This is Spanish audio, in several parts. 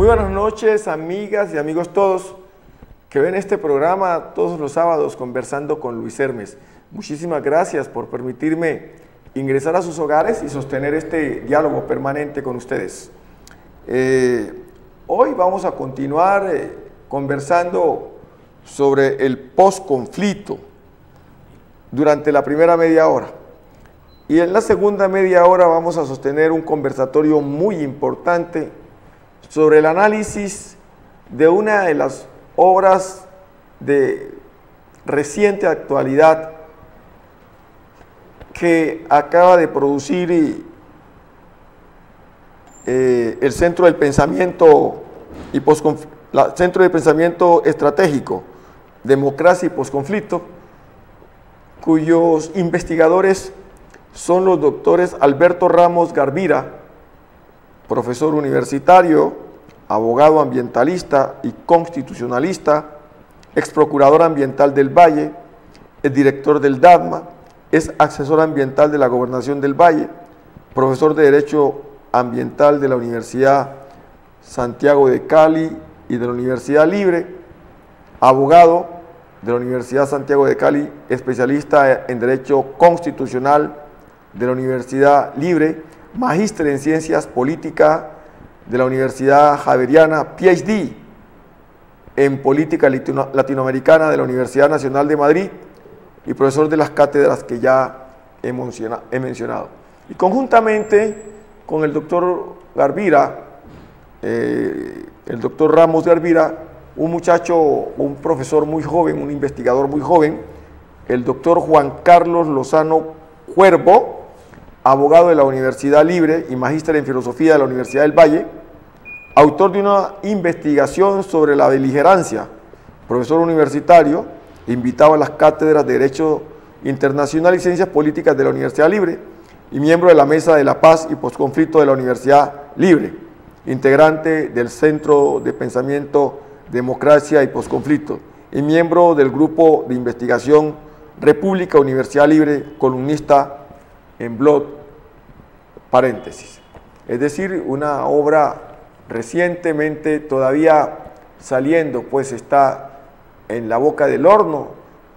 buenas noches, amigas y amigos todos que ven este programa todos los sábados conversando con Luis Hermes. Muchísimas gracias por permitirme ingresar a sus hogares y sostener este diálogo permanente con ustedes. Hoy vamos a continuar conversando sobre el posconflicto durante la primera media hora. Y en la segunda media hora vamos a sostener un conversatorio muy importante sobre el análisis de una de las obras de reciente actualidad que acaba de producir el Centro del Pensamiento Centro de Pensamiento Estratégico, Democracia y Posconflicto, cuyos investigadores son los doctores Alberto Ramos Garvira, profesor universitario, abogado ambientalista y constitucionalista, ex procurador ambiental del Valle, es director del DADMA, es asesor ambiental de la Gobernación del Valle, profesor de Derecho Ambiental de la Universidad Santiago de Cali y de la Universidad Libre, abogado de la Universidad Santiago de Cali, especialista en Derecho Constitucional de la Universidad Libre, magíster en Ciencias Políticas de la Universidad Javeriana, PhD en Política Latinoamericana de la Universidad Nacional de Madrid y profesor de las cátedras que ya he mencionado. Y conjuntamente con el doctor Garvira, el doctor Ramos Garvira, un muchacho, un profesor muy joven, un investigador muy joven, el doctor Juan Carlos Lozano Cuervo, abogado de la Universidad Libre y magíster en Filosofía de la Universidad del Valle, autor de una investigación sobre la beligerancia, profesor universitario, invitado a las cátedras de Derecho Internacional y Ciencias Políticas de la Universidad Libre y miembro de la Mesa de la Paz y Posconflicto de la Universidad Libre, integrante del Centro de Pensamiento Democracia y Posconflicto y miembro del Grupo de Investigación República Universidad Libre, columnista en blog paréntesis. Es decir, una obra recientemente todavía saliendo, pues está en la boca del horno,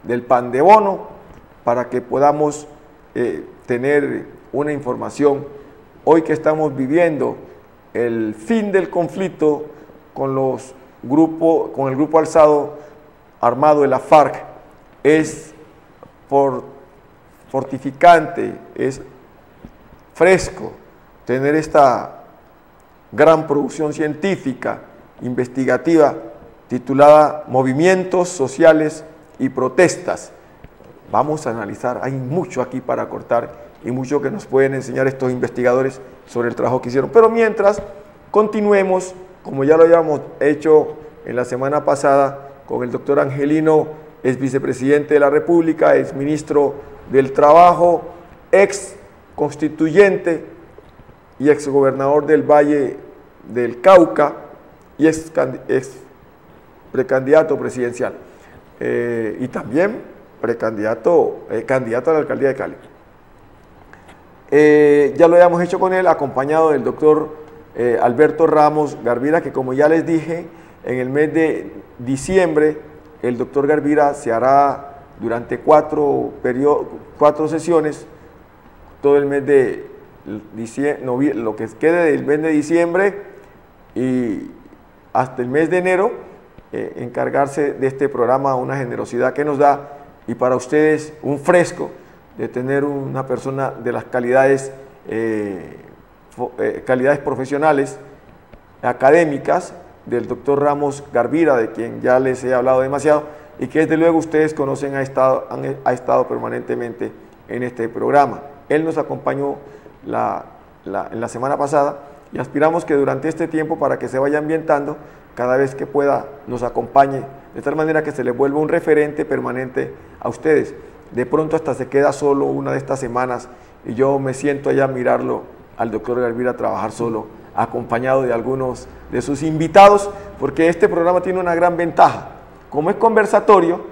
del pan de bono, para que podamos tener una información. Hoy que estamos viviendo el fin del conflicto con el grupo alzado armado de la FARC, es fortificante, es fresco tener esta gran producción científica, investigativa, titulada Movimientos Sociales y Protestas. Vamos a analizar, hay mucho aquí para cortar y mucho que nos pueden enseñar estos investigadores sobre el trabajo que hicieron. Pero mientras, continuemos, como ya lo habíamos hecho en la semana pasada, con el doctor Angelino, es vicepresidente de la República, es ministro del Trabajo, ex constituyente y ex gobernador del Valle del Cauca y ex precandidato presidencial y también candidato a la alcaldía de Cali. Ya lo habíamos hecho con él, acompañado del doctor Alberto Ramos Garvira, que como ya les dije, en el mes de diciembre el doctor Garvira se hará durante cuatro sesiones, todo el mes de lo que quede del mes de diciembre y hasta el mes de enero, encargarse de este programa, una generosidad que nos da, y para ustedes un fresco de tener una persona de las calidades profesionales, académicas, del doctor Ramos Garvira, de quien ya les he hablado demasiado, y que desde luego ustedes conocen, ha estado permanentemente en este programa. Él nos acompañó en la semana pasada y aspiramos que durante este tiempo, para que se vaya ambientando, cada vez que pueda nos acompañe, de tal manera que se les vuelva un referente permanente a ustedes. De pronto hasta se queda solo una de estas semanas y yo me siento allá a mirarlo al doctor Garvira trabajar solo, acompañado de algunos de sus invitados, porque este programa tiene una gran ventaja. Como es conversatorio,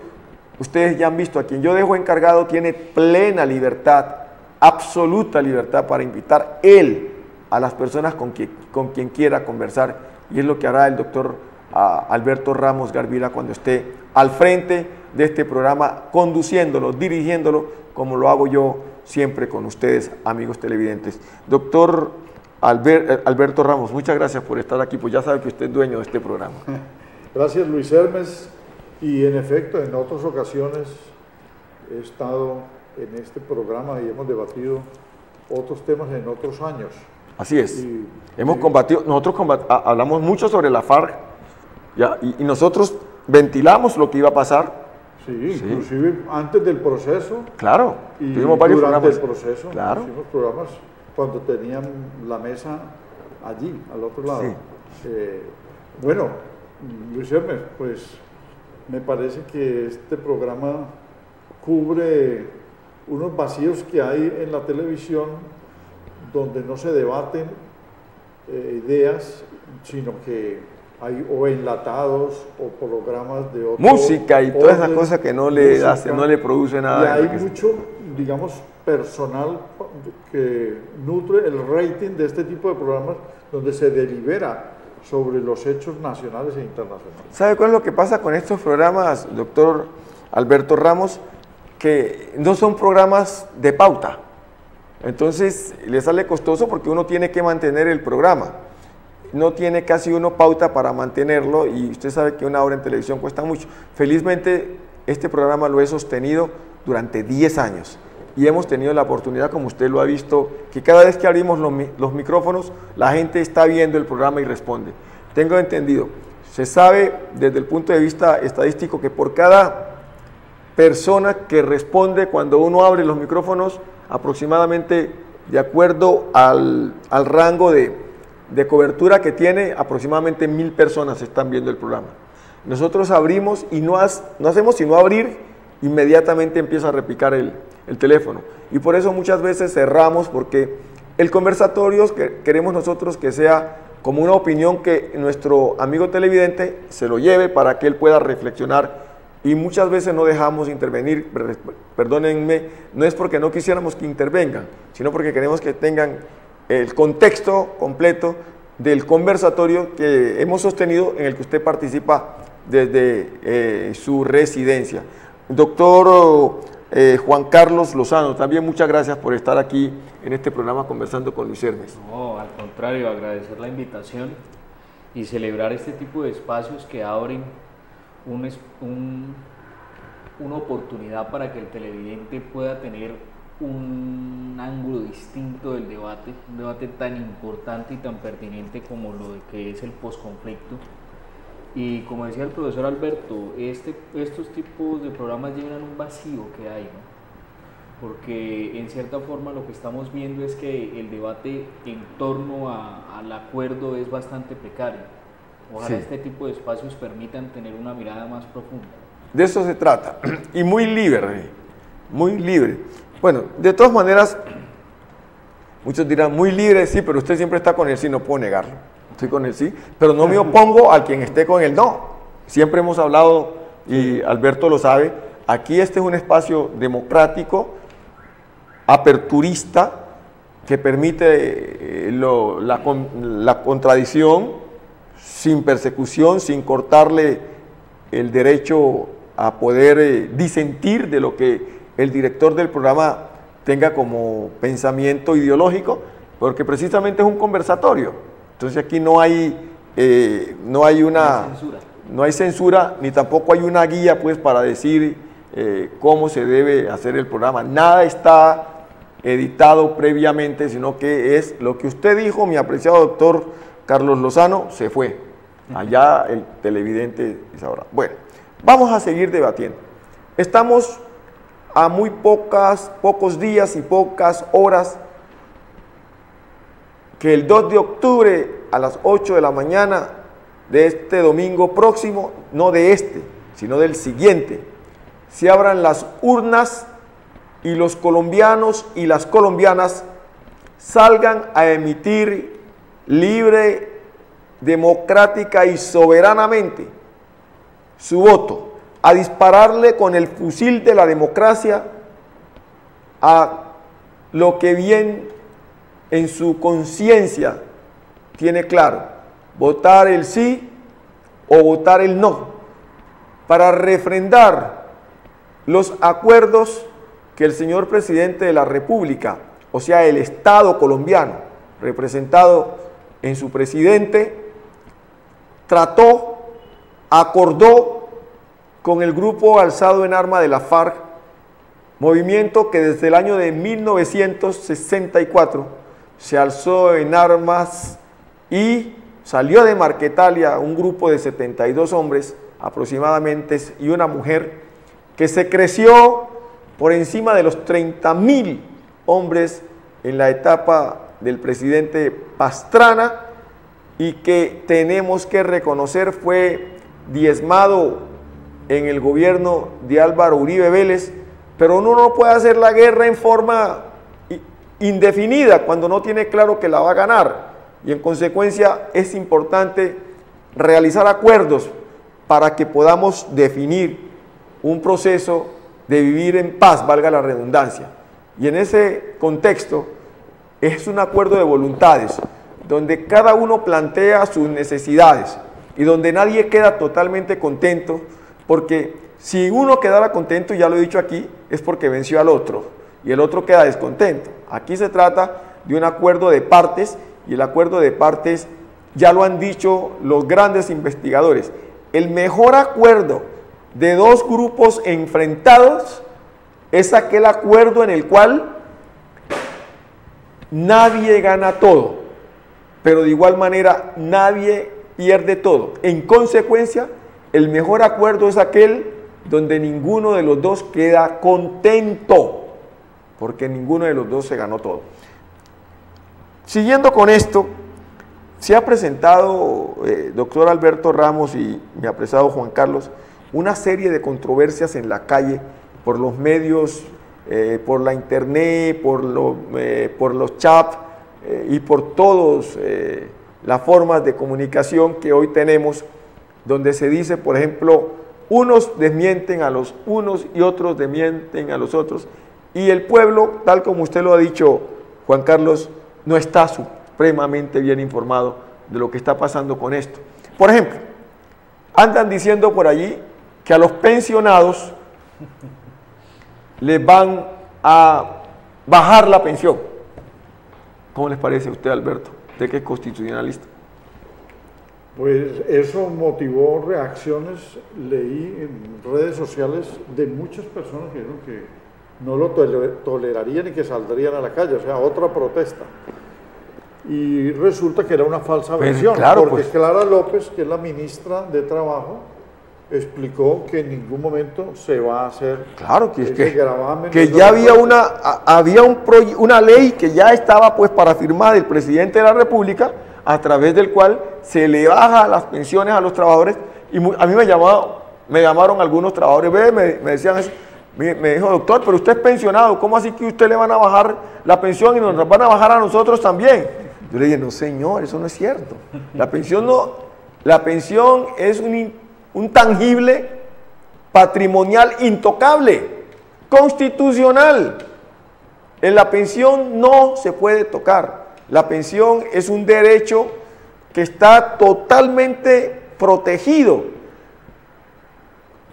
ustedes ya han visto, a quien yo dejo encargado tiene plena libertad, absoluta libertad para invitar él a las personas con quien quiera conversar, y es lo que hará el doctor Alberto Ramos Garvira cuando esté al frente de este programa, conduciéndolo, dirigiéndolo, como lo hago yo siempre con ustedes, amigos televidentes. Doctor Alberto Ramos, muchas gracias por estar aquí, pues ya sabe que usted es dueño de este programa. Gracias, Luis Hermes, y en efecto, en otras ocasiones he estado en este programa y hemos debatido otros temas en otros años. Así es. Hemos combatido, hablamos mucho sobre la FARC, ¿ya? Y nosotros ventilamos lo que iba a pasar. Sí, inclusive antes del proceso. Claro, y tuvimos varios durante programas. el proceso. Claro. Hicimos programas cuando tenían la mesa allí, al otro lado. Sí. Bueno, Luis Hermes, pues me parece que este programa cubre unos vacíos que hay en la televisión, donde no se debaten ideas, sino que hay o enlatados o programas de otro música y todas esas cosas que no le música, no le produce nada. Y hay mucho, digamos, personal que nutre el rating de este tipo de programas, donde se delibera sobre los hechos nacionales e internacionales. ¿Sabe cuál es lo que pasa con estos programas, doctor Alberto Ramos? Que no son programas de pauta. Entonces le sale costoso porque uno tiene que mantener el programa. No tiene casi uno pauta para mantenerlo, y usted sabe que una hora en televisión cuesta mucho. Felizmente este programa lo he sostenido durante 10 años y hemos tenido la oportunidad, como usted lo ha visto, que cada vez que abrimos los micrófonos la gente está viendo el programa y responde. Tengo entendido, se sabe desde el punto de vista estadístico que por cada persona que responde cuando uno abre los micrófonos, aproximadamente, de acuerdo al rango de cobertura que tiene, aproximadamente 1000 personas están viendo el programa. Nosotros abrimos y no hacemos sino abrir, inmediatamente empieza a repicar el teléfono. Y por eso muchas veces cerramos, porque el conversatorio queremos nosotros que sea como una opinión que nuestro amigo televidente se lo lleve para que él pueda reflexionar, y muchas veces no dejamos intervenir, perdónenme, no es porque no quisiéramos que intervengan, sino porque queremos que tengan el contexto completo del conversatorio que hemos sostenido, en el que usted participa desde su residencia. Doctor Juan Carlos Lozano, también muchas gracias por estar aquí en este programa conversando con Luis Hermes. No, al contrario, agradecer la invitación y celebrar este tipo de espacios que abren una oportunidad para que el televidente pueda tener un ángulo distinto del debate, un debate tan importante y tan pertinente como lo de que es el posconflicto. Y como decía el profesor Alberto, estos tipos de programas llenan un vacío que hay, ¿no? Porque en cierta forma lo que estamos viendo es que el debate en torno al acuerdo es bastante precario. Ojalá este tipo de espacios permitan tener una mirada más profunda. De eso se trata, y muy libre, muy libre. Bueno, de todas maneras, muchos dirán, muy libre, sí, pero usted siempre está con el sí, no puedo negarlo. Estoy con el sí, pero no me opongo a quien esté con el no. Siempre hemos hablado, y Alberto lo sabe, aquí este es un espacio democrático, aperturista, que permite la contradicción sin persecución, sin cortarle el derecho a poder disentir de lo que el director del programa tenga como pensamiento ideológico, porque precisamente es un conversatorio. Entonces aquí no hay censura, ni tampoco hay una guía pues para decir cómo se debe hacer el programa. Nada está editado previamente, sino que es lo que usted dijo, mi apreciado doctor Carlos Lozano, se fue. Allá el televidente es ahora. Bueno, vamos a seguir debatiendo. Estamos a muy pocos días y pocas horas que el 2 de octubre a las 8 de la mañana de este domingo próximo, no de este, sino del siguiente, se abran las urnas y los colombianos y las colombianas salgan a emitir libre, democrática y soberanamente su voto, a dispararle con el fusil de la democracia a lo que bien en su conciencia tiene claro votar el sí o votar el no para refrendar los acuerdos que el señor presidente de la República, o sea, el Estado colombiano, representado en su presidente, trató, acordó con el grupo alzado en arma de la FARC, movimiento que desde el año de 1964 se alzó en armas y salió de Marquetalia un grupo de 72 hombres aproximadamente y una mujer que se creció por encima de los 30.000 hombres en la etapa del presidente Pastrana y que tenemos que reconocer fue diezmado en el gobierno de Álvaro Uribe Vélez, pero uno no puede hacer la guerra en forma indefinida cuando no tiene claro que la va a ganar y en consecuencia es importante realizar acuerdos para que podamos definir un proceso de vivir en paz, valga la redundancia. Y en ese contexto es un acuerdo de voluntades, donde cada uno plantea sus necesidades y donde nadie queda totalmente contento, porque si uno quedara contento, ya lo he dicho aquí, es porque venció al otro y el otro queda descontento. Aquí se trata de un acuerdo de partes y el acuerdo de partes ya lo han dicho los grandes investigadores. El mejor acuerdo de dos grupos enfrentados es aquel acuerdo en el cual nadie gana todo, pero de igual manera nadie pierde todo. En consecuencia, el mejor acuerdo es aquel donde ninguno de los dos queda contento, porque ninguno de los dos se ganó todo. Siguiendo con esto, se ha presentado, doctor Alberto Ramos y mi apreciado Juan Carlos, una serie de controversias en la calle por los medios, por la internet, por los chats y por todas las formas de comunicación que hoy tenemos, donde se dice, por ejemplo, unos desmienten a los unos y otros desmienten a los otros, y el pueblo, tal como usted lo ha dicho, Juan Carlos, no está supremamente bien informado de lo que está pasando con esto. Por ejemplo, andan diciendo por allí que a los pensionados les van a bajar la pensión. ¿Cómo les parece a usted, Alberto? Usted que es constitucionalista. Pues eso motivó reacciones, leí en redes sociales de muchas personas que dijeron que no lo tolerarían y que saldrían a la calle, o sea, otra protesta. Y resulta que era una falsa versión, claro, porque pues, Clara López, que es la ministra de Trabajo, explicó que en ningún momento se va a hacer. Claro, que es ya había una ley que ya estaba pues para firmar el presidente de la República, a través del cual se le baja las pensiones a los trabajadores. Y a mí me llamaron algunos trabajadores, me decían eso, me dijo, doctor, pero usted es pensionado, ¿cómo así que usted le van a bajar la pensión y nos van a bajar a nosotros también? Yo le dije, no señor, eso no es cierto. La pensión es un tangible patrimonial intocable, constitucional. En la pensión no se puede tocar. La pensión es un derecho que está totalmente protegido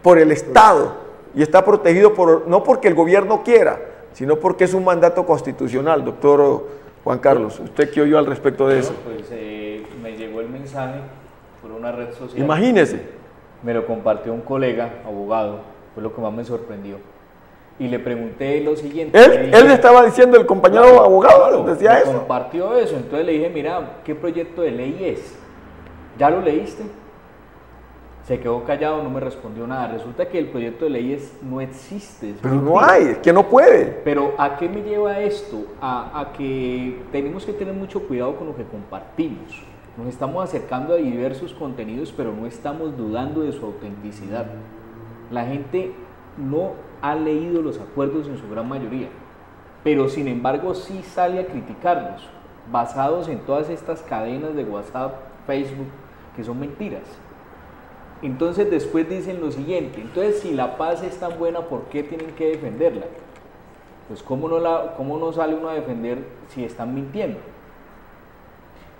por el Estado y está protegido no porque el gobierno quiera, sino porque es un mandato constitucional, doctor Juan Carlos. ¿Usted qué oyó al respecto de eso? Pues me llegó el mensaje por una red social. Imagínese. Me lo compartió un colega, abogado, fue lo que más me sorprendió. Y le pregunté lo siguiente. Él le estaba diciendo, el compañero claro, abogado, claro, decía eso. Compartió eso, entonces le dije, mira, ¿qué proyecto de ley es? ¿Ya lo leíste? Se quedó callado, no me respondió nada. Resulta que el proyecto de ley no existe. Pero no hay, es que no puede. Pero ¿a qué me lleva esto? A que tenemos que tener mucho cuidado con lo que compartimos. Nos estamos acercando a diversos contenidos, pero no estamos dudando de su autenticidad. La gente no ha leído los acuerdos en su gran mayoría, pero sin embargo sí sale a criticarlos, basados en todas estas cadenas de WhatsApp, Facebook, que son mentiras. Entonces después dicen lo siguiente, entonces si la paz es tan buena, ¿por qué tienen que defenderla? Pues ¿cómo no sale uno a defender si están mintiendo?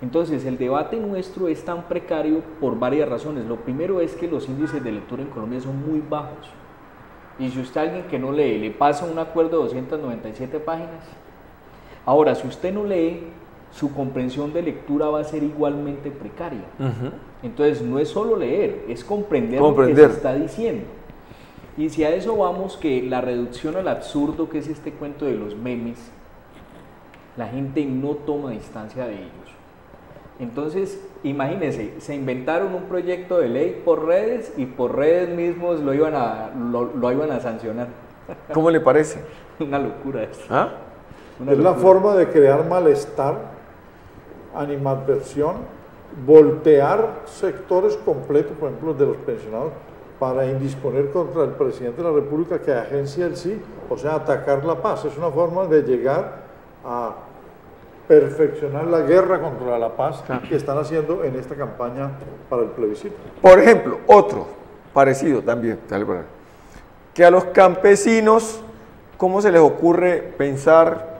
Entonces el debate nuestro es tan precario por varias razones. Lo primero es que los índices de lectura en Colombia son muy bajos. Y si usted a alguien que no lee le pasa un acuerdo de 297 páginas, ahora si usted no lee, su comprensión de lectura va a ser igualmente precaria. Entonces no es solo leer, es comprender lo que se está diciendo. Y si a eso vamos, que la reducción al absurdo que es este cuento de los memes, la gente no toma distancia de ellos. Entonces, imagínense, se inventaron un proyecto de ley por redes y por redes mismos lo iban a sancionar. ¿Cómo le parece? Una locura esto. ¿Ah? Es la forma de crear malestar, animadversión, voltear sectores completos, por ejemplo, de los pensionados, para indisponer contra el presidente de la República que agencia el sí, o sea, atacar la paz. Es una forma de llegar a perfeccionar la guerra contra la paz que están haciendo en esta campaña para el plebiscito. Por ejemplo, otro parecido también, que a los campesinos, ¿cómo se les ocurre pensar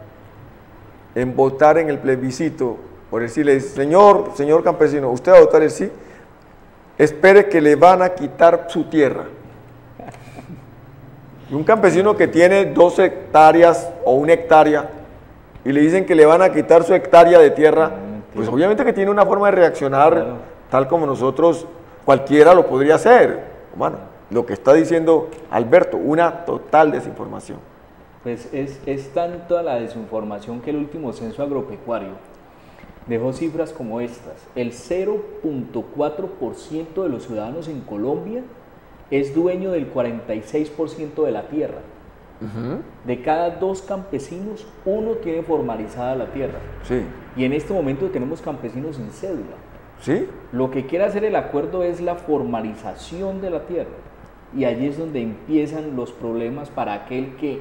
en votar en el plebiscito? Por decirles, señor campesino, usted va a votar el sí, espere que le van a quitar su tierra. Y un campesino que tiene 2 hectáreas o 1 hectárea y le dicen que le van a quitar su hectárea de tierra, pues obviamente que tiene una forma de reaccionar tal como nosotros, cualquiera lo podría hacer. Bueno, lo que está diciendo Alberto, una total desinformación. Pues es tanta la desinformación que el último censo agropecuario dejó cifras como estas. El 0.4% de los ciudadanos en Colombia es dueño del 46% de la tierra. De cada 2 campesinos, 1 tiene formalizada la tierra. Sí. Y en este momento tenemos campesinos sin cédula. ¿Sí? Lo que quiere hacer el acuerdo es la formalización de la tierra. Y allí es donde empiezan los problemas para aquel que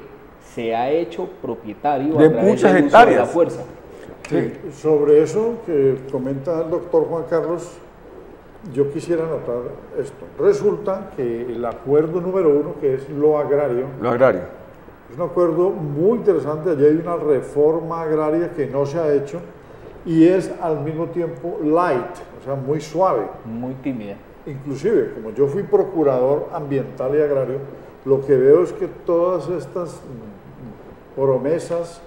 se ha hecho propietario de a través muchas del uso hectáreas. de la fuerza. Sí. Sobre eso que comenta el doctor Juan Carlos, yo quisiera anotar esto. Resulta que el acuerdo número 1, que es lo agrario, es un acuerdo muy interesante. Allí hay una reforma agraria que no se ha hecho y es al mismo tiempo light, o sea, muy suave. Muy tímida. Inclusive, como yo fui procurador ambiental y agrario, lo que veo es que todas estas promesas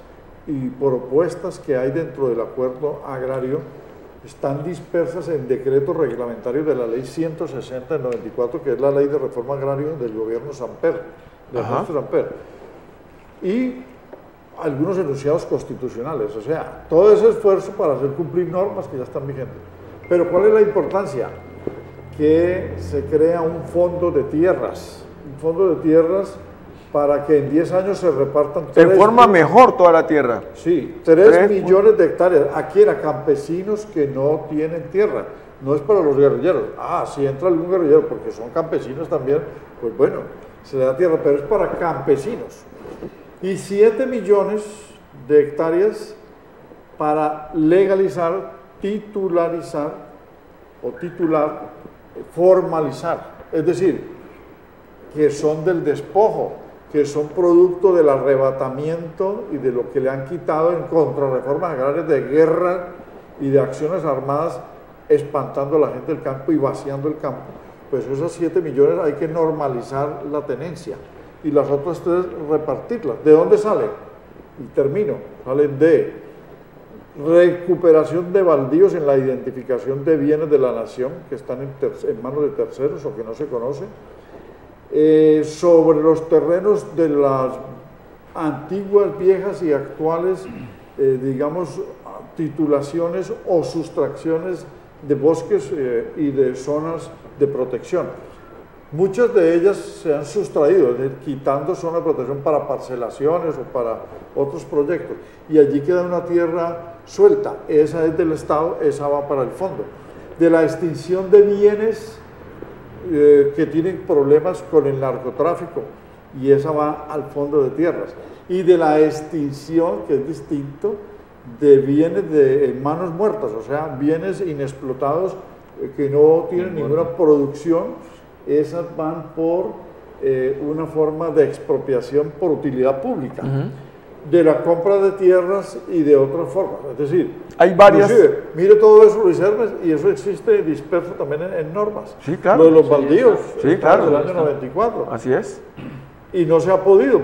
y propuestas que hay dentro del acuerdo agrario están dispersas en decretos reglamentarios de la ley 160 del 94, que es la ley de reforma agraria del gobierno Samper, del ministro Samper, y algunos enunciados constitucionales. O sea, todo ese esfuerzo para hacer cumplir normas que ya están vigentes. Pero ¿cuál es la importancia? Que se crea un fondo de tierras, para que en 10 años se repartan... Se forma mejor toda la tierra. Sí, 3 millones de hectáreas. Aquí era campesinos que no tienen tierra. No es para los guerrilleros. Si entra algún guerrillero, porque son campesinos también, pues bueno, se le da tierra, pero es para campesinos. Y 7 millones de hectáreas para legalizar, titularizar o titular, formalizar. Es decir, que son del despojo, que son producto del arrebatamiento y de lo que le han quitado en contrarreformas agrarias de guerra y de acciones armadas, espantando a la gente del campo y vaciando el campo. Pues esos 7 millones hay que normalizar la tenencia y las otras 3 repartirlas. ¿De dónde salen? Y termino. Salen de recuperación de baldíos en la identificación de bienes de la nación que están en manos de terceros o que no se conocen, sobre los terrenos de las antiguas, viejas y actuales, digamos, titulaciones o sustracciones de bosques y de zonas de protección. Muchas de ellas se han sustraído, quitando zonas de protección para parcelaciones o para otros proyectos, y allí queda una tierra suelta. Esa es del Estado, esa va para el fondo. De la extinción de bienes que tienen problemas con el narcotráfico, y esa va al fondo de tierras. Y de la extinción, que es distinto, de bienes en manos muertas, o sea, bienes inexplotados que no tienen ninguna producción. Esas van por una forma de expropiación por utilidad pública. de la compra de tierras y de otras formas. Es decir, hay varias. Mire todo eso, Luis Hermes, y eso existe disperso también en normas. Sí, claro. Lo de los baldíos, sí, claro, del año 94. Así es. Y no se ha podido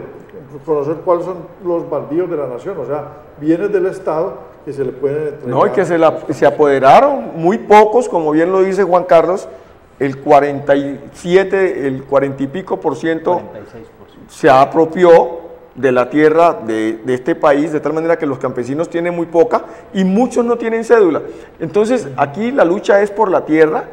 conocer cuáles son los baldíos de la nación, o sea, bienes del Estado que se le pueden entregar. No, y que se apoderaron muy pocos, como bien lo dice Juan Carlos, el 47, el 40 y pico por ciento 46%. se apropió de la tierra de este país, de tal manera que los campesinos tienen muy poca y muchos no tienen cédula. Entonces, aquí la lucha es por la tierra.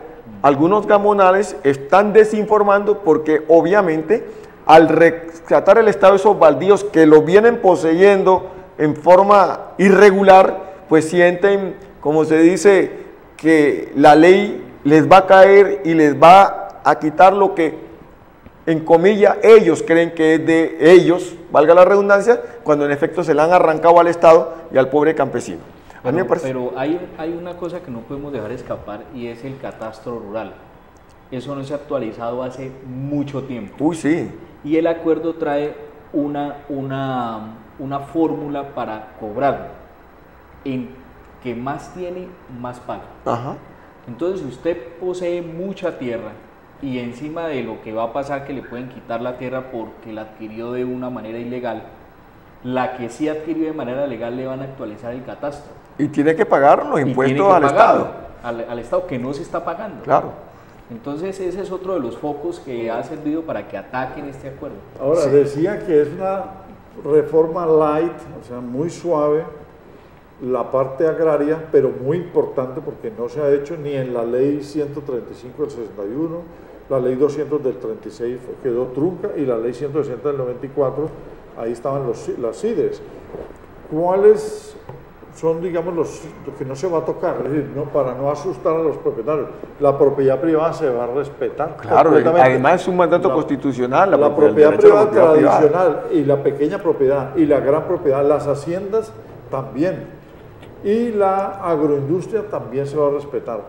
Algunos gamonales están desinformando porque obviamente al rescatar el Estado esos baldíos que lo vienen poseyendo en forma irregular, pues sienten, como se dice, que la ley les va a caer y les va a quitar lo que, en comillas, ellos creen que es de ellos, valga la redundancia, cuando en efecto se la han arrancado al Estado y al pobre campesino. A mí me parece. Pero hay una cosa que no podemos dejar escapar y es el catastro rural. Eso no se ha actualizado hace mucho tiempo. Uy, sí. Y el acuerdo trae una fórmula para cobrarlo. En que más tiene, más paga. Ajá. Entonces, si usted posee mucha tierra y encima de lo que va a pasar que le pueden quitar la tierra porque la adquirió de una manera ilegal, la que sí adquirió de manera legal le van a actualizar el catastro. Y tiene que pagar los impuestos al pagarlo, Estado. al Estado que no se está pagando. Claro. Entonces ese es otro de los focos que ha servido para que ataquen este acuerdo. Ahora, decía que es una reforma light, o sea, muy suave, la parte agraria, pero muy importante porque no se ha hecho ni en la ley 135 del 61, la ley 200 del 36 quedó trunca y la ley 160 del 94, ahí estaban las CIDES. ¿Cuáles son, digamos, los que no se va a tocar? Es decir, no, para no asustar a los propietarios. La propiedad privada se va a respetar. Claro, además es un mandato constitucional. La propiedad privada tradicional y la pequeña propiedad y la gran propiedad, las haciendas también. Y la agroindustria también se va a respetar.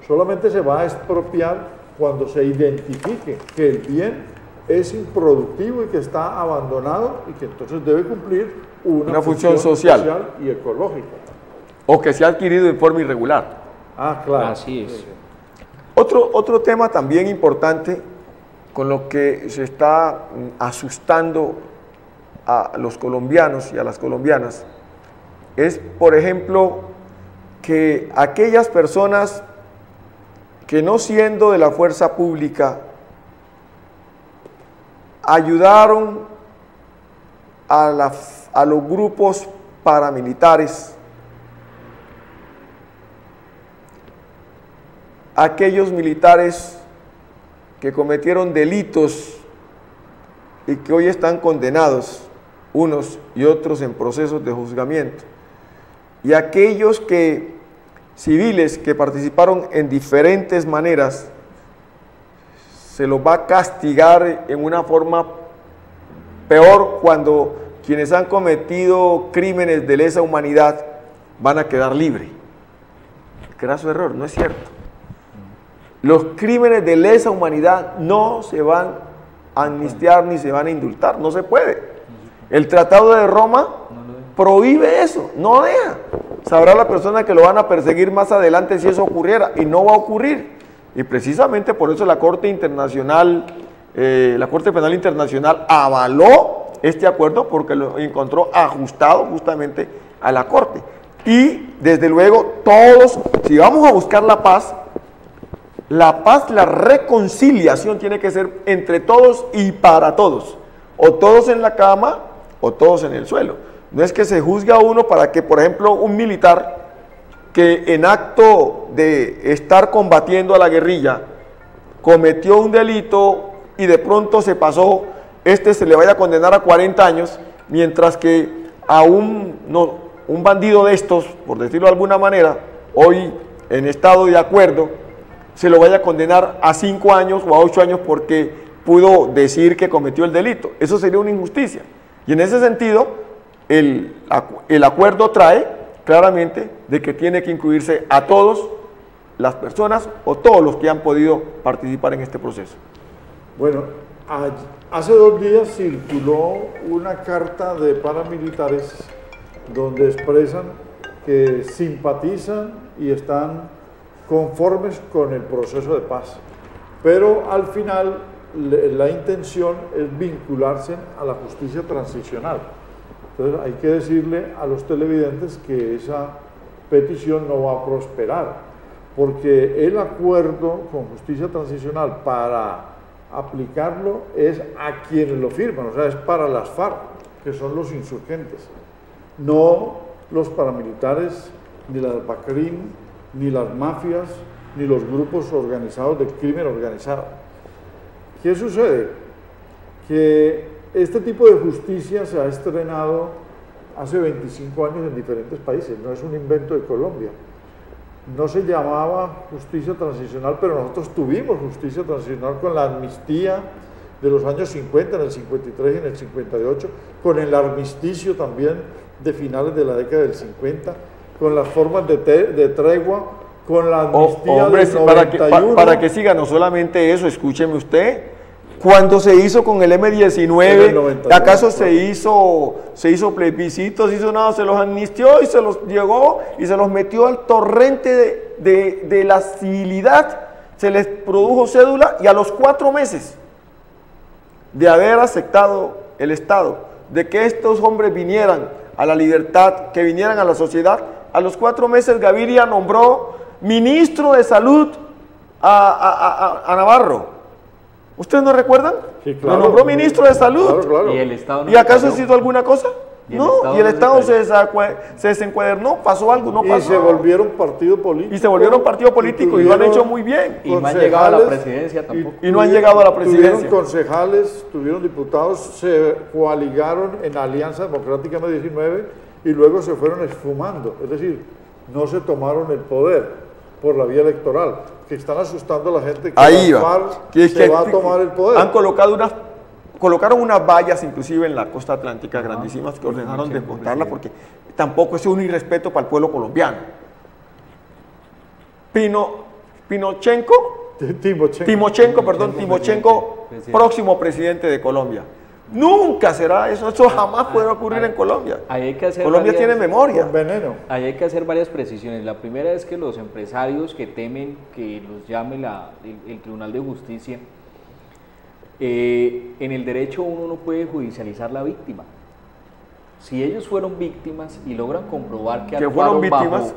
Solamente se va a expropiar cuando se identifique que el bien es improductivo y que está abandonado y que entonces debe cumplir una función social y ecológica. O que se ha adquirido en forma irregular. Ah, claro. Así es. Otro tema también importante con lo que se está asustando a los colombianos y a las colombianas es, por ejemplo, que aquellas personas que no siendo de la fuerza pública ayudaron a los grupos paramilitares, aquellos militares que cometieron delitos y que hoy están condenados, unos y otros en procesos de juzgamiento, y aquellos civiles que participaron en diferentes maneras, se los va a castigar en una forma peor cuando quienes han cometido crímenes de lesa humanidad van a quedar libres. Graso error, no es cierto. Los crímenes de lesa humanidad no se van a amnistiar ni se van a indultar, no se puede. El Tratado de Roma prohíbe eso, no deja. Sabrá la persona que lo van a perseguir más adelante si eso ocurriera, y no va a ocurrir. Y precisamente por eso la Corte Internacional, la Corte Penal Internacional avaló este acuerdo porque lo encontró ajustado justamente a la Corte. Y desde luego todos, si vamos a buscar la paz, la reconciliación tiene que ser entre todos y para todos. O todos en la cama o todos en el suelo. No es que se juzgue a uno para que, por ejemplo, un militar que en acto de estar combatiendo a la guerrilla cometió un delito y de pronto se pasó, se le vaya a condenar a 40 años, mientras que a un bandido de estos, por decirlo de alguna manera, hoy en estado de acuerdo, se lo vaya a condenar a 5 años o a 8 años porque pudo decir que cometió el delito. Eso sería una injusticia. Y en ese sentido, el acuerdo trae claramente de que tiene que incluirse a todas las personas o todos los que han podido participar en este proceso. Bueno, Hace 2 días circuló una carta de paramilitares donde expresan que simpatizan y están conformes con el proceso de paz, pero al final la intención es vincularse a la justicia transicional. Entonces hay que decirle a los televidentes que esa petición no va a prosperar, porque el acuerdo con justicia transicional para aplicarlo es a quienes lo firman, o sea, es para las FARC, que son los insurgentes, no los paramilitares, ni las BACRIM, ni las mafias, ni los grupos organizados de crimen organizado. ¿Qué sucede? Que este tipo de justicia se ha estrenado hace 25 años en diferentes países, no es un invento de Colombia. No se llamaba justicia transicional, pero nosotros tuvimos justicia transicional con la amnistía de los años 50, en el 53 y en el 58, con el armisticio también de finales de la década del 50, con las formas de tregua, con la amnistía hombre, del 91. para que siga, no solamente eso, escúcheme usted, cuando se hizo con el M-19, ¿acaso se hizo plebiscito, se hizo nada? Se los amnistió y se los llegó y se los metió al torrente de la civilidad, se les produjo cédula y a los 4 meses de haber aceptado el Estado, de que estos hombres vinieran a la libertad, que vinieran a la sociedad, a los 4 meses Gaviria nombró ministro de Salud a Navarro. ¿Ustedes no recuerdan? Sí, claro. Lo nombró ministro de Salud. Claro, claro. ¿Y el Estado no ¿Y acaso se hizo alguna cosa? No, y el Estado se desencuadernó, pasó algo, no pasó. Y se volvieron partido político. Y se volvieron partido político y lo han hecho muy bien. Y no han llegado a la presidencia tampoco. Y no han llegado a la presidencia. Tuvieron concejales, tuvieron diputados, se coaligaron en Alianza Democrática M-19 y luego se fueron esfumando. Es decir, no se tomaron el poder por la vía electoral, que están asustando a la gente que ahí la FARC se va a tomar el poder. Han colocaron unas vallas inclusive en la costa atlántica grandísimas que ordenaron desmontarlas porque tampoco es un irrespeto para el pueblo colombiano. Timochenko, próximo presidente de Colombia. Nunca será eso, jamás podrá ocurrir en Colombia. Colombia tiene memoria. Con veneno. Ahí hay que hacer varias precisiones. La primera es que los empresarios que temen que los llame el Tribunal de Justicia, en el derecho uno no puede judicializar la víctima. Si ellos fueron víctimas y logran comprobar que fueron víctimas,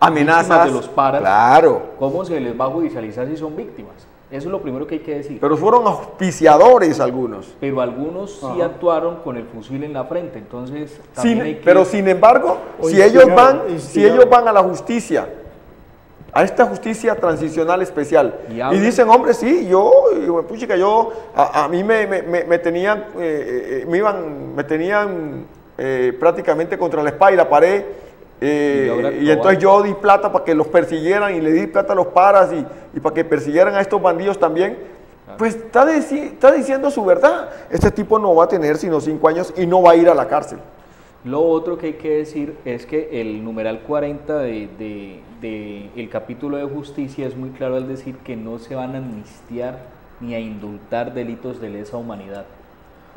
amenazas de los paras, claro. ¿Cómo se les va a judicializar si son víctimas? Eso es lo primero que hay que decir. Pero fueron auspiciadores algunos. Pero algunos sí actuaron con el fusil en la frente, entonces pero sin embargo, si ellos van a la justicia, a esta justicia transicional especial, y dicen, hombre, sí, a mí me tenían prácticamente contra la espada y la pared, y entonces yo di plata para que los persiguieran y le di plata a los paras y para que persiguieran a estos bandidos también, pues está diciendo su verdad. Este tipo no va a tener sino 5 años y no va a ir a la cárcel. Lo otro que hay que decir es que el numeral 40 del capítulo de justicia es muy claro al decir que no se van a amnistiar ni a indultar delitos de lesa humanidad.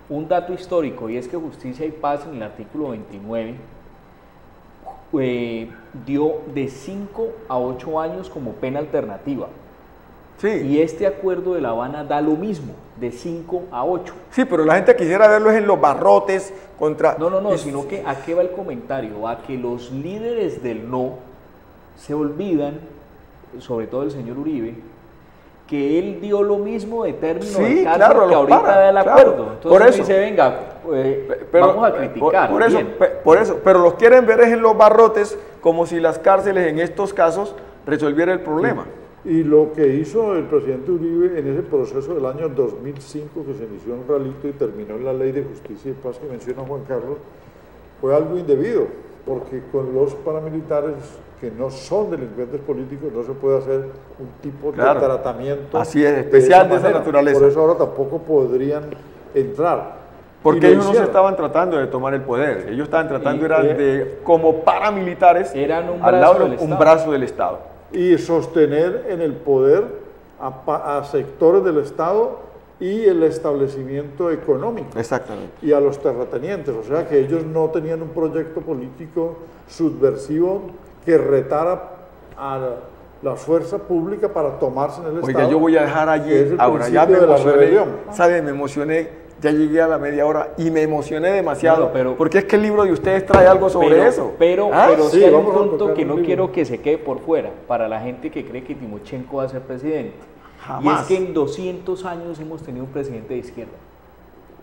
Un dato histórico, y es que Justicia y Paz en el artículo 29 dio de 5 a 8 años como pena alternativa. Sí. Y este acuerdo de La Habana da lo mismo, de 5 a 8. Sí, pero la gente quisiera verlo en los barrotes contra... No, sino que ¿a qué va el comentario? A que los líderes del no se olvidan, sobre todo el señor Uribe, que él dio lo mismo de término de cárcel que ahorita da el acuerdo. Entonces por eso dice, venga, vamos a criticar. Por eso, pero los quieren ver es en los barrotes, como si las cárceles en estos casos resolvieran el problema. Sí. Y lo que hizo el presidente Uribe en ese proceso del año 2005, que se inició en un ralito y terminó en la Ley de Justicia y Paz que menciona Juan Carlos, fue algo indebido, porque con los paramilitares que no son delincuentes políticos no se puede hacer un tipo de tratamiento especial de esa naturaleza. Por eso ahora tampoco podrían entrar. Porque ellos no se estaban tratando de tomar el poder, ellos estaban tratando como paramilitares, eran un brazo del Estado. Y sostener en el poder a sectores del Estado y el establecimiento económico. Exactamente. Y a los terratenientes, o sea que ellos no tenían un proyecto político subversivo que retara a la fuerza pública para tomarse en el Oiga, Estado. yo voy a dejar que es allí, el ahora ya me principio de la emocioné, rebelión. ¿sabe? Me emocioné, ya llegué a la media hora y me emocioné demasiado, Pero- porque es que el libro de ustedes trae algo sobre eso. Pero ¿Ah? sí, Sí, hay un vamos a punto tocar que un no libro. quiero que se quede por fuera, para la gente que cree que Timochenko va a ser presidente. Jamás. Y es que en 200 años hemos tenido un presidente de izquierda.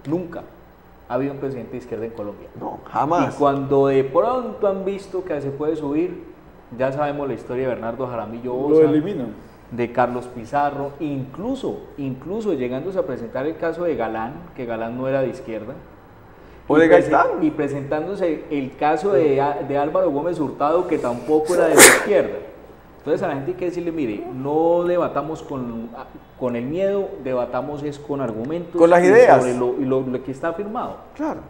Nunca ha habido un presidente de izquierda en Colombia. No, jamás. Y cuando de pronto han visto que se puede subir, ya sabemos la historia de Bernardo Jaramillo Lo Osa, eliminan. de Carlos Pizarro, incluso llegándose a presentar el caso de Galán, que Galán no era de izquierda. O de Y Gaitán. Y presentándose el caso de Álvaro Gómez Hurtado, que tampoco era de la izquierda. Entonces a la gente hay que decirle, mire, no debatamos con el miedo, debatamos es con argumentos. Con las y ideas. sobre lo que está firmado. Claro.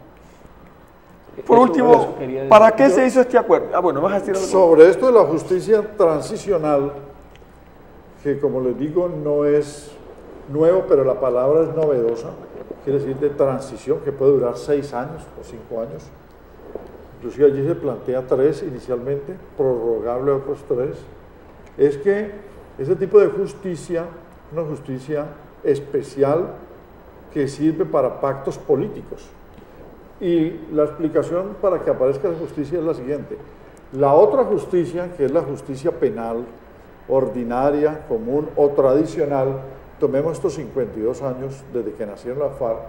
Por Eso último, quería decir. ¿para qué se hizo este acuerdo? Ah, bueno, vas a decir algo. Sobre esto de la justicia transicional, que como les digo no es nuevo, pero la palabra es novedosa, quiere decir de transición, que puede durar 6 años o 5 años. Inclusive allí se plantea 3 inicialmente, prorrogable a otros 3. Es que ese tipo de justicia, una justicia especial que sirve para pactos políticos. Y la explicación para que aparezca esa justicia es la siguiente. La otra justicia, que es la justicia penal, ordinaria, común o tradicional, tomemos estos 52 años desde que nacieron la FARC,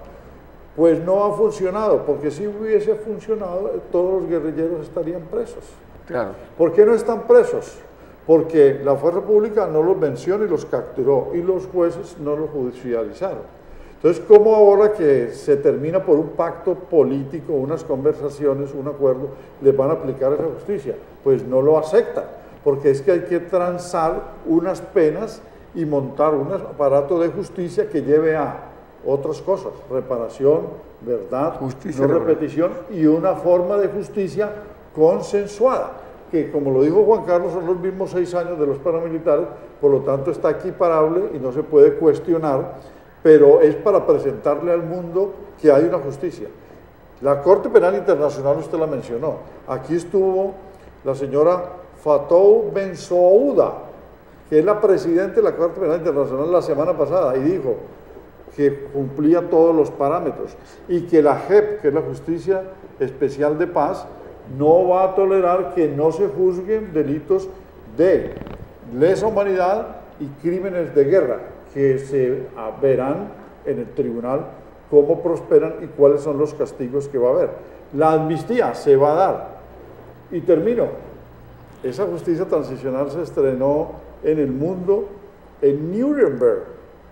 pues no ha funcionado, porque si hubiese funcionado, todos los guerrilleros estarían presos. Claro. ¿Por qué no están presos? Porque la fuerza pública no los venció ni los capturó y los jueces no los judicializaron. Entonces, ¿cómo ahora que se termina por un pacto político, unas conversaciones, un acuerdo, les van a aplicar esa justicia? Pues no lo aceptan, porque es que hay que transar unas penas y montar un aparato de justicia que lleve a otras cosas, reparación, verdad, Justicia, no repetición y una forma de justicia consensuada, que como lo dijo Juan Carlos, son los mismos 6 años de los paramilitares, por lo tanto está equiparable y no se puede cuestionar, pero es para presentarle al mundo que hay una justicia. La Corte Penal Internacional, usted la mencionó, aquí estuvo la señora Fatou Bensouda, que es la presidenta de la Corte Penal Internacional la semana pasada, y dijo que cumplía todos los parámetros y que la JEP, que es la Justicia Especial de Paz, no va a tolerar que no se juzguen delitos de lesa humanidad y crímenes de guerra, que se verán en el tribunal cómo prosperan y cuáles son los castigos que va a haber. La amnistía se va a dar. Y termino. Esa justicia transicional se estrenó en el mundo en Nuremberg.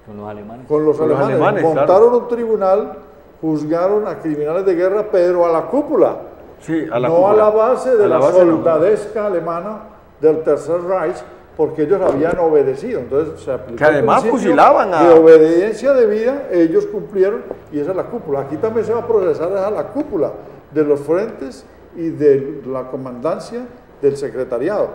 Con los alemanes. Con los Con los alemanes. alemanes, Montaron claro. un tribunal, juzgaron a criminales de guerra, pero a la cúpula. Sí, a la No cúpula. a la base de A la la base no. soldadesca alemana del Tercer Reich, porque ellos habían obedecido. Entonces se aplicó Que además el principio fusilaban a- de obediencia debida, ellos cumplieron y esa es la cúpula. Aquí también se va a procesar a la cúpula de los frentes y de la comandancia del secretariado.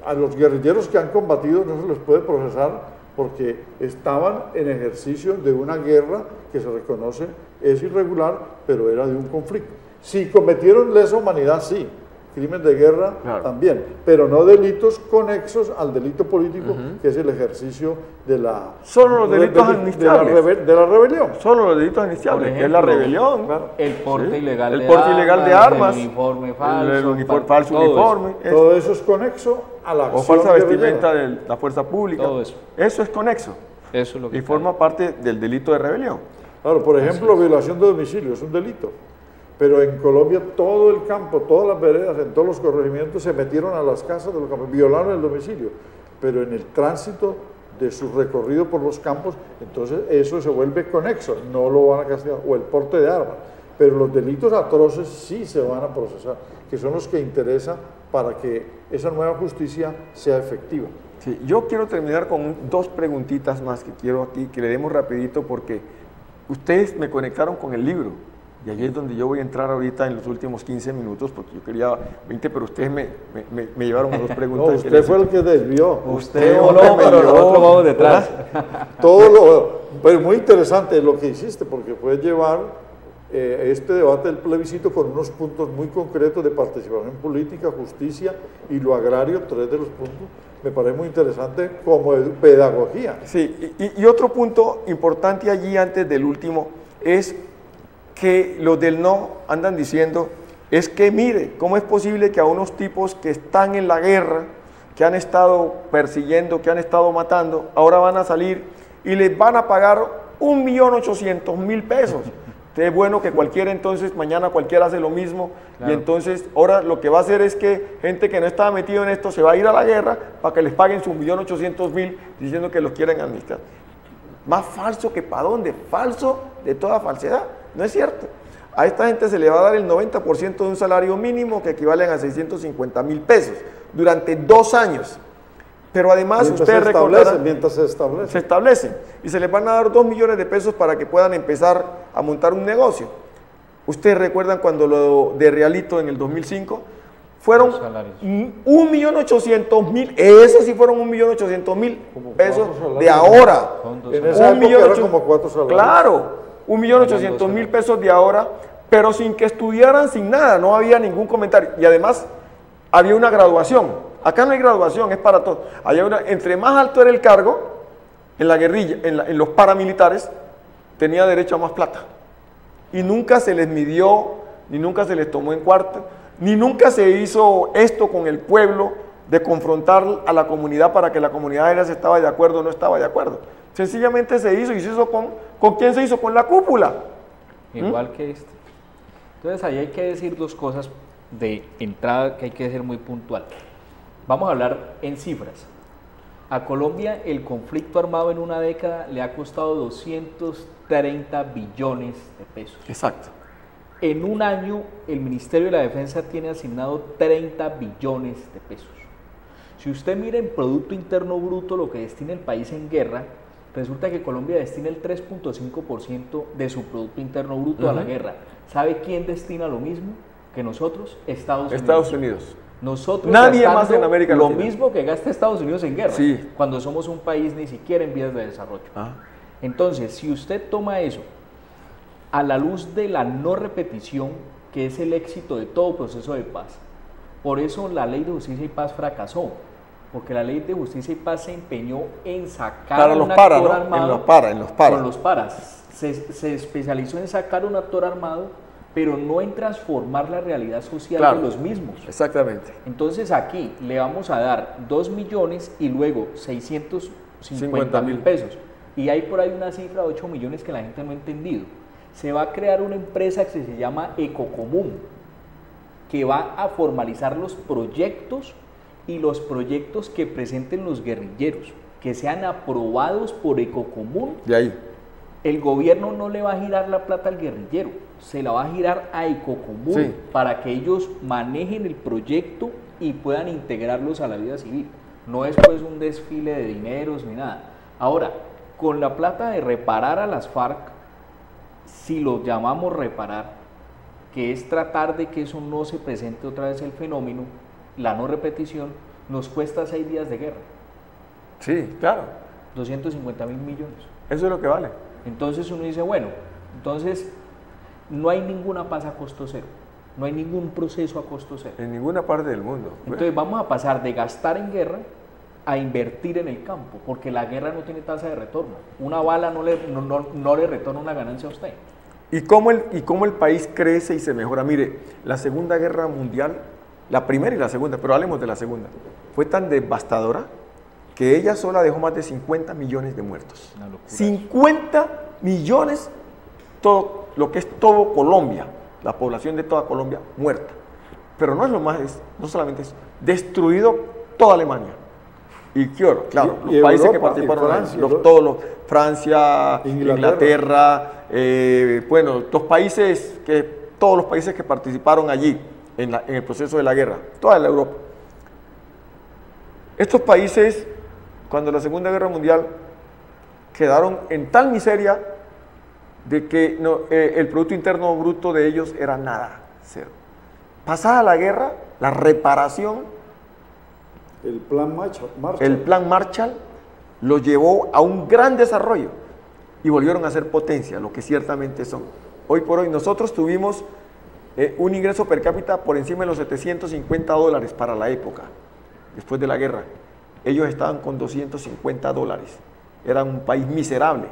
A los guerrilleros que han combatido no se les puede procesar porque estaban en ejercicio de una guerra que se reconoce es irregular, pero era de un conflicto. Si cometieron lesa humanidad, sí. Crimen de guerra Claro. también, pero no delitos conexos al delito político, que es el ejercicio de la... Solo los delitos de la amnistiables. de la rebelión. Solo los delitos amnistiables, que es la rebelión. El porte Sí. ilegal El de porte armas, ilegal de armas, el uniforme falso, el uniforme, falso todo eso. uniforme, Todo eso es conexo a la o acción falsa guerrillera. vestimenta de la fuerza pública. Todo eso. Eso es conexo Eso es lo que y forma parte del delito de rebelión. Claro, por ejemplo, violación de domicilio es un delito. Pero en Colombia todo el campo, todas las veredas, en todos los corregimientos se metieron a las casas de los campos, violaron el domicilio. Pero en el tránsito de su recorrido por los campos, entonces eso se vuelve conexo, no lo van a castigar, o el porte de armas. Pero los delitos atroces sí se van a procesar, que son los que interesan para que esa nueva justicia sea efectiva. Sí, yo quiero terminar con 2 preguntitas más que quiero aquí, que le demos rapidito porque ustedes me conectaron con el libro. Y allí es donde yo voy a entrar ahorita en los últimos 15 minutos, porque yo quería 20, pero ustedes me llevaron a 2 preguntas. No, usted fue el que desvió. Usted hombre, voló, me pero llevó. nosotros vamos detrás. Todo Pero muy interesante lo que hiciste, porque puedes llevar este debate del plebiscito con unos puntos muy concretos de participación política, justicia y lo agrario, 3 de los puntos. Me parece muy interesante como pedagogía. Sí, y otro punto importante allí antes del último es que los del no andan diciendo, es que mire, ¿cómo es posible que a unos tipos que están en la guerra, que han estado persiguiendo, que han estado matando, ahora van a salir y les van a pagar 1.800.000 pesos? Es bueno que cualquiera entonces, mañana cualquiera hace lo mismo, claro. Y entonces ahora lo que va a hacer es que gente que no estaba metido en esto se va a ir a la guerra para que les paguen sus 1.800.000 diciendo que los quieren administrar. Más falso que para dónde, falso de toda falsedad, no es cierto. A esta gente se le va a dar el 90% de un salario mínimo que equivalen a 650.000 pesos durante 2 años. Pero además ustedes recordarán, mientras se establece. Se establecen y se les van a dar 2 millones de pesos para que puedan empezar a montar un negocio. Ustedes recuerdan cuando lo de Realito en el 2005 fueron 1.800.000, esos sí fueron 1.800.000 pesos de ahora. En esa época eran como 4 salarios. Claro, 1.800.000 pesos de ahora, pero sin que estudiaran, sin nada, no había ningún comentario. Y además había una graduación. Acá no hay graduación, es para todos. Entre más alto era el cargo, en la guerrilla, en los paramilitares, tenía derecho a más plata. Y nunca se les midió, ni nunca se les tomó en cuenta, ni nunca se hizo esto con el pueblo, de confrontar a la comunidad para que la comunidad era si estaba de acuerdo o no estaba de acuerdo. Sencillamente se hizo, y se hizo ¿con quién se hizo? Con la cúpula. Igual que este. Entonces ahí hay que decir 2 cosas de entrada que hay que ser muy puntual. Vamos a hablar en cifras. A Colombia el conflicto armado en una década le ha costado 230 billones de pesos. Exacto. En un año el Ministerio de la Defensa tiene asignado 30 billones de pesos. Si usted mira en Producto Interno Bruto lo que destina el país en guerra, resulta que Colombia destina el 3.5% de su Producto Interno Bruto a la guerra. ¿Sabe quién destina lo mismo que nosotros? Estados Unidos. Nosotros nadie más en América lo mismo que gasta Estados Unidos en guerra, sí, cuando somos un país ni siquiera en vías de desarrollo. Entonces, si usted toma eso a la luz de la no repetición, que es el éxito de todo proceso de paz, por eso la Ley de Justicia y Paz fracasó, porque la Ley de Justicia y Paz se empeñó en sacar un actor armado. En los paras. Con los paras. Se especializó en sacar un actor armado, pero no en transformar la realidad social de los mismos. Exactamente. Entonces aquí le vamos a dar 2 millones y luego 650.000 pesos. Y hay por ahí una cifra de 8 millones que la gente no ha entendido. Se va a crear una empresa que se llama Ecocomún, que va a formalizar los proyectos y los proyectos que presenten los guerrilleros, que sean aprobados por Ecocomún. De ahí. El gobierno no le va a girar la plata al guerrillero, se la va a girar a Ecocomún, para que ellos manejen el proyecto y puedan integrarlos a la vida civil. No es pues un desfile de dineros ni nada. Ahora, con la plata de reparar a las FARC, si lo llamamos reparar, que es tratar de que eso no se presente otra vez el fenómeno, la no repetición, nos cuesta 6 días de guerra. Sí, claro. 250.000 millones. Eso es lo que vale. Entonces uno dice, bueno, entonces no hay ninguna paz a costo cero, no hay ningún proceso a costo cero. En ninguna parte del mundo. Entonces vamos a pasar de gastar en guerra a invertir en el campo, porque la guerra no tiene tasa de retorno. Una bala no le retorna una ganancia a usted. ¿Y cómo el país crece y se mejora? Mire, la Segunda Guerra Mundial, la primera y la segunda, pero hablemos de la segunda, fue tan devastadora que ella sola dejó más de 50 millones de muertos. 50 millones, todo lo que es todo Colombia, la población de toda Colombia muerta. Pero no es lo más, no solamente eso, destruido toda Alemania. Y claro, los países Europa, que participaron, Francia, Inglaterra, bueno, todos los países que participaron allí en el proceso de la guerra, toda la Europa. Estos países, cuando la Segunda Guerra Mundial, quedaron en tal miseria de que el Producto Interno Bruto de ellos era nada, cero. Pasada la guerra, la reparación, el plan Marshall. El plan Marshall lo llevó a un gran desarrollo. y volvieron a ser potencia, lo que ciertamente son. Hoy por hoy nosotros tuvimos un ingreso per cápita por encima de los $750 para la época, después de la guerra. Ellos estaban con $250, eran un país miserable,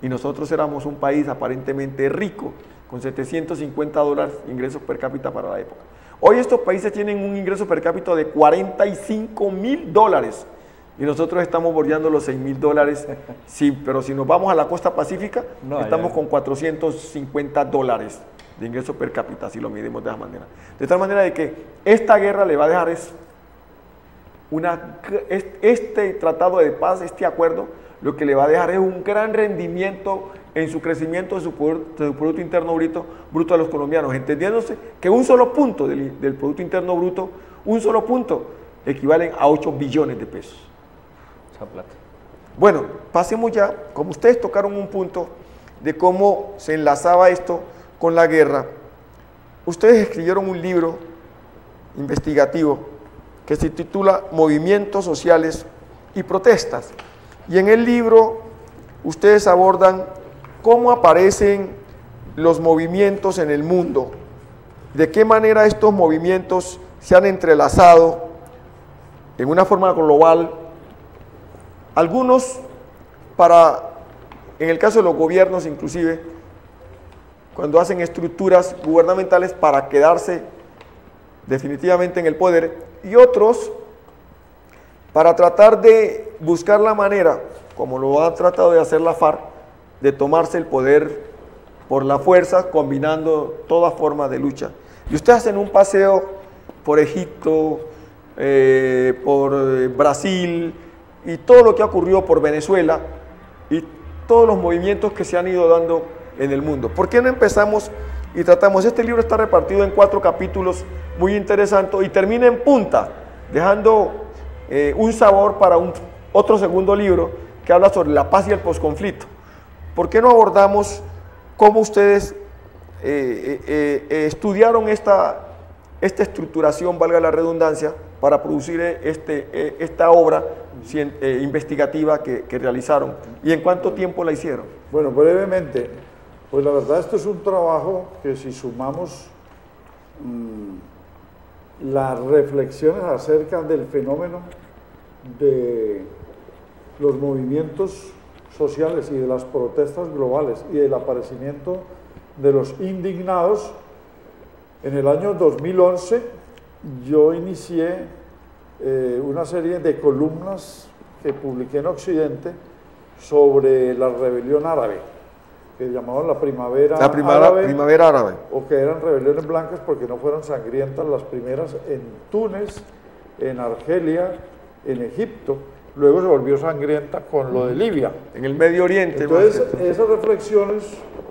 y nosotros éramos un país aparentemente rico, con $750 ingresos per cápita para la época. Hoy estos países tienen un ingreso per cápita de $45.000, y nosotros estamos bordeando los $6.000, sí, pero si nos vamos a la costa pacífica, estamos con $450 de ingreso per cápita, si lo medimos de esa manera. De tal manera de que esta guerra le va a dejar este tratado de paz, este acuerdo, lo que le va a dejar es un gran rendimiento en su crecimiento de su Producto Interno Bruto a los colombianos, entendiéndose que un solo punto del Producto Interno Bruto, un solo punto, equivalen a 8 billones de pesos. Esa plata. Bueno, pasemos ya, como ustedes tocaron un punto de cómo se enlazaba esto con la guerra, ustedes escribieron un libro investigativo que se titula Movimientos Sociales y Protestas, y en el libro ustedes abordan cómo aparecen los movimientos en el mundo, de qué manera estos movimientos se han entrelazado en una forma global, algunos en el caso de los gobiernos inclusive, cuando hacen estructuras gubernamentales para quedarse definitivamente en el poder, y otros para tratar de buscar la manera, como lo ha tratado de hacer la FARC, de tomarse el poder por la fuerza, combinando todas formas de lucha. Y ustedes hacen un paseo por Egipto, por Brasil, y todo lo que ha ocurrido por Venezuela, y todos los movimientos que se han ido dando en el mundo. ¿Por qué no empezamos y tratamos? Este libro está repartido en 4 capítulos muy interesantes y termina en punta, dejando un sabor para otro segundo libro que habla sobre la paz y el posconflicto. ¿Por qué no abordamos cómo ustedes estudiaron esta estructuración, valga la redundancia, para producir esta obra investigativa que realizaron? ¿Y en cuánto tiempo la hicieron? Bueno, brevemente, pues la verdad esto es un trabajo que si sumamos las reflexiones acerca del fenómeno de los movimientos sociales y de las protestas globales y del aparecimiento de los indignados, en el año 2011 yo inicié una serie de columnas que publiqué en Occidente sobre la rebelión árabe, que llamaban la primavera árabe, o que eran rebeliones blancas porque no fueron sangrientas las primeras en Túnez, en Argelia, en Egipto. Luego se volvió sangrienta con lo de Libia. En el Medio Oriente. Entonces, esas reflexiones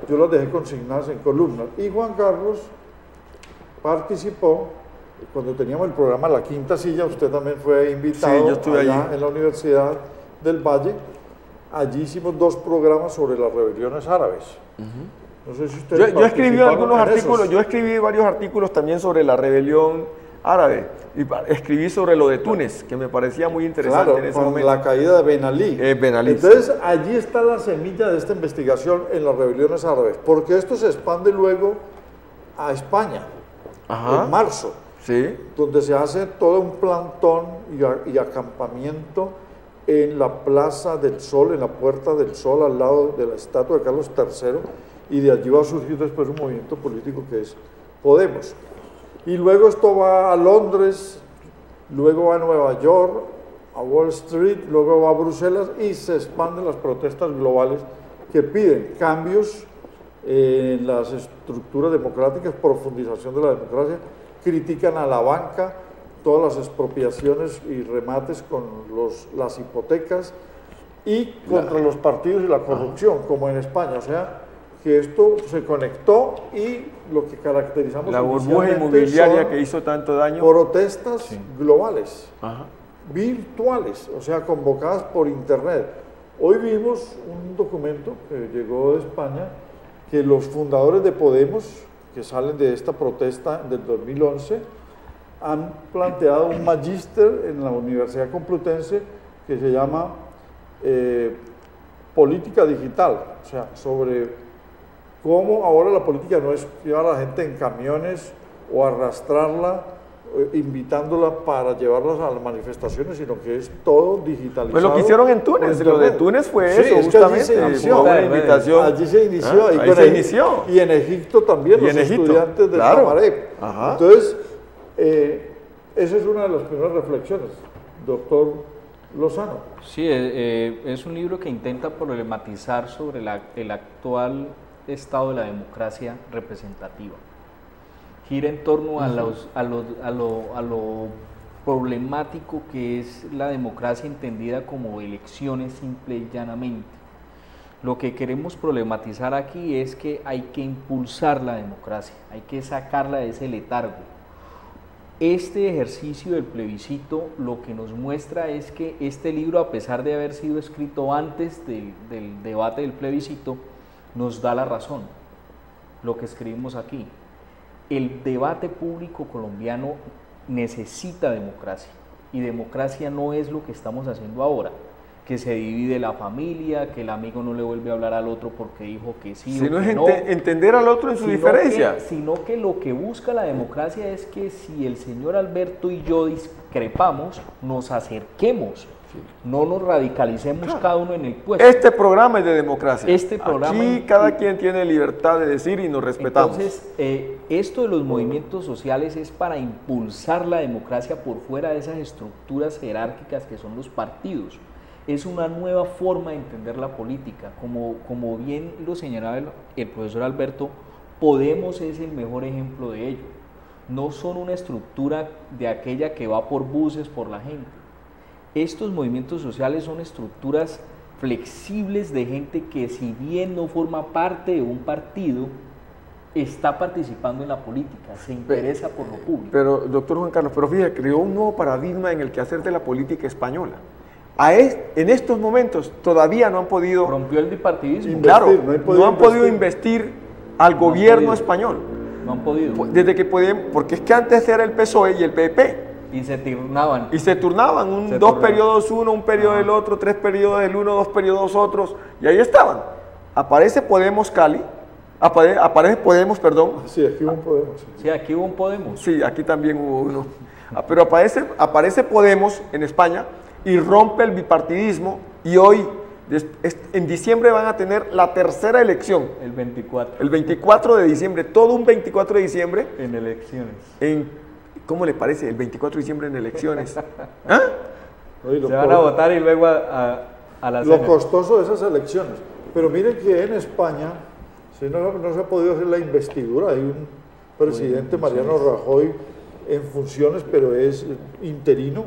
yo las dejé consignadas en columnas. Y Juan Carlos participó, cuando teníamos el programa La Quinta Silla, usted también fue invitado, sí, yo estuve allá allí en la Universidad del Valle. Allí hicimos 2 programas sobre las rebeliones árabes. No sé si usted yo escribí algunos artículos, yo escribí varios artículos también sobre la rebelión árabe, y escribí sobre lo de Túnez, que me parecía muy interesante, claro, en ese con momento. la caída de Ben Ali. Entonces, allí está la semilla de esta investigación en las rebeliones árabes, porque esto se expande luego a España, en marzo, sí, donde se hace todo un plantón y acampamiento en la Plaza del Sol, en la Puerta del Sol, al lado de la estatua de Carlos III, y de allí va a surgir después un movimiento político que es Podemos. Y luego esto va a Londres, luego va a Nueva York, a Wall Street, luego va a Bruselas, y se expanden las protestas globales que piden cambios en las estructuras democráticas, profundización de la democracia, critican a la banca, todas las expropiaciones y remates con las hipotecas, y contra los partidos y la corrupción, como en España. O sea, que esto se conectó, y lo que caracterizamos la burbuja inmobiliaria que hizo tanto daño, protestas globales, virtuales, o sea, convocadas por internet. Hoy vimos un documento que llegó de España, que los fundadores de Podemos, que salen de esta protesta del 2011, han planteado un magíster en la Universidad Complutense que se llama política digital, o sea, sobre cómo ahora la política no es llevar a la gente en camiones o arrastrarla, invitándola para llevarlas a las manifestaciones, sino que es todo digitalizado. Pues lo que hicieron en Túnez, lo de Túnez fue sí, eso, es justamente. Que allí se inició. Una invitación. Allí se inició. Ahí se inició. Y en Egipto también, los estudiantes del Tamareb. Entonces, esa es una de las primeras reflexiones, doctor Lozano. Sí, es un libro que intenta problematizar sobre el actual estado de la democracia representativa. Gira en torno a lo problemático que es la democracia entendida como elecciones simple y llanamente. Lo que queremos problematizar aquí es que hay que impulsar la democracia, hay que sacarla de ese letargo. Este ejercicio del plebiscito lo que nos muestra es que este libro, a pesar de haber sido escrito antes del debate del plebiscito, nos da la razón, lo que escribimos aquí. El debate público colombiano necesita democracia, y democracia no es lo que estamos haciendo ahora, que se divide la familia, que el amigo no le vuelve a hablar al otro porque dijo que sí sino o que es no. Entender al otro en su diferencia. Sino que lo que busca la democracia es que si el señor Alberto y yo discrepamos, nos acerquemos, no nos radicalicemos cada uno en el puesto. Este programa es de democracia. Este programa Aquí cada quien tiene libertad de decir y nos respetamos. Entonces, esto de los movimientos sociales es para impulsar la democracia por fuera de esas estructuras jerárquicas que son los partidos. Es una nueva forma de entender la política. Como bien lo señalaba el profesor Alberto, Podemos es el mejor ejemplo de ello. No son una estructura de aquella que va por buses por la gente. Estos movimientos sociales son estructuras flexibles de gente que, si bien no forma parte de un partido, está participando en la política, se interesa por lo público. Pero, doctor Juan Carlos, pero fíjate, creó un nuevo paradigma en el quehacer de la política española. En estos momentos todavía no han podido... Rompió el bipartidismo. Claro, no han podido investir al gobierno español. No han podido. Desde que podían, porque es que antes era el PSOE y el PP. Y se turnaban. Y se turnaban, dos periodos uno, un periodo del otro, 3 periodos del uno, 2 periodos otros, y ahí estaban. Aparece Podemos Cali, aparece Podemos, perdón. Sí, aquí hubo un Podemos. Sí, aquí hubo un Podemos. Sí, aquí también hubo uno. Pero aparece Podemos en España y rompe el bipartidismo, y hoy, en diciembre, van a tener la tercera elección. El 24. El 24 de diciembre, todo un 24 de diciembre. En elecciones. ¿Cómo le parece? El 24 de diciembre en elecciones. ¿Ah? Se van a votar y luego a la Lo costoso de esas elecciones. Pero miren que en España no se ha podido hacer la investidura. Hay un presidente, Mariano Rajoy, en funciones, pero es interino.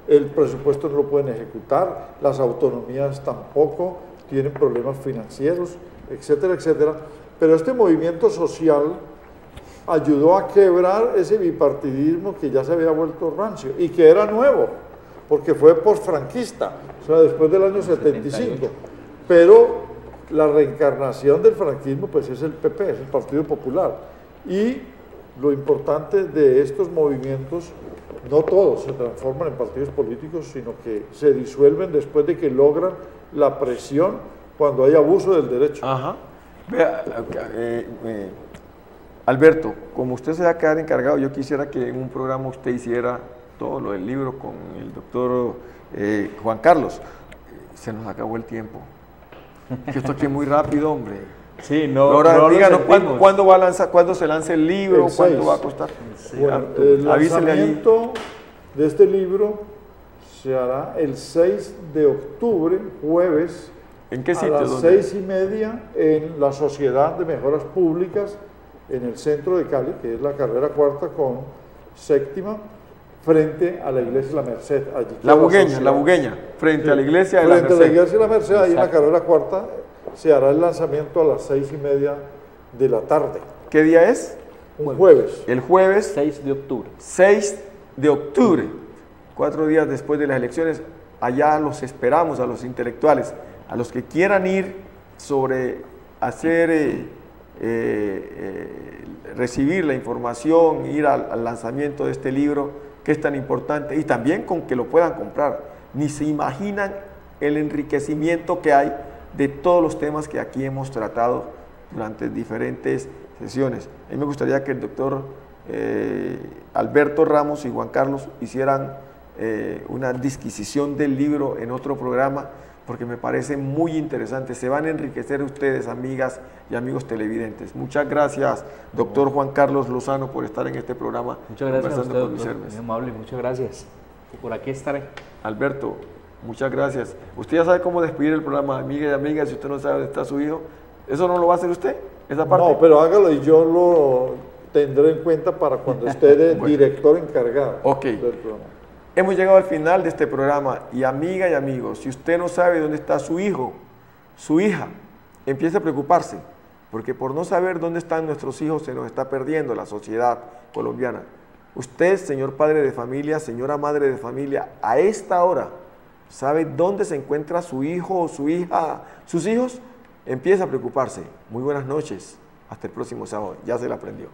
El presupuesto no lo pueden ejecutar, las autonomías tampoco, tienen problemas financieros, etcétera, etcétera. Pero este movimiento social ayudó a quebrar ese bipartidismo que ya se había vuelto rancio y que era nuevo, porque fue postfranquista, o sea, después del año 75. Pero la reencarnación del franquismo pues es el PP, es el Partido Popular. Y lo importante de estos movimientos, no todos se transforman en partidos políticos, sino que se disuelven después de que logran la presión cuando hay abuso del derecho. Ajá. Vea, Alberto, como usted se va a quedar encargado, yo quisiera que en un programa usted hiciera todo lo del libro con el doctor Juan Carlos. Se nos acabó el tiempo. Que esto aquí es muy rápido, hombre. Sí, no. Ahora díganos cuándo se lanza el libro, cuánto va a costar. Bueno, el lanzamiento de este libro se hará el 6 de octubre, jueves, ¿en qué sitio? A las 6:30 en la Sociedad de Mejoras Públicas, en el centro de Cali, que es la carrera 4ª con 7ª, frente a la iglesia de la Merced. Allí La Bugueña, frente a la iglesia de la Merced. Frente a la iglesia de la Merced, ahí en la carrera 4ª, se hará el lanzamiento a las 6:30 de la tarde. ¿Qué día es? Un jueves. El jueves 6 de octubre. 6 de octubre, 4 días después de las elecciones. Allá los esperamos, a los intelectuales, a los que quieran ir sobre hacer... recibir la información, ir al lanzamiento de este libro que es tan importante, y también con que lo puedan comprar. Ni se imaginan el enriquecimiento que hay de todos los temas que aquí hemos tratado durante diferentes sesiones. A mí me gustaría que el doctor Alberto Ramos y Juan Carlos hicieran una disquisición del libro en otro programa, porque me parece muy interesante. Se van a enriquecer ustedes, amigas y amigos televidentes. Muchas gracias, doctor Juan Carlos Lozano, por estar en este programa. Muchas gracias a usted, doctor. Muy amable, muchas gracias. Por aquí estaré. Alberto, muchas gracias. Usted ya sabe cómo despedir el programa, amigas y amigas. Si usted no sabe dónde está su hijo, ¿eso no lo va a hacer usted? ¿Esa parte? No, pero hágalo y yo lo tendré en cuenta para cuando esté de Bueno. director encargado Ok. del programa. Hemos llegado al final de este programa y amiga y amigos, si usted no sabe dónde está su hijo, su hija, empiece a preocuparse, porque por no saber dónde están nuestros hijos se nos está perdiendo la sociedad colombiana. Usted, señor padre de familia, señora madre de familia, a esta hora, ¿sabe dónde se encuentra su hijo o su hija, sus hijos? Empieza a preocuparse. Muy buenas noches. Hasta el próximo sábado. Ya se la aprendió.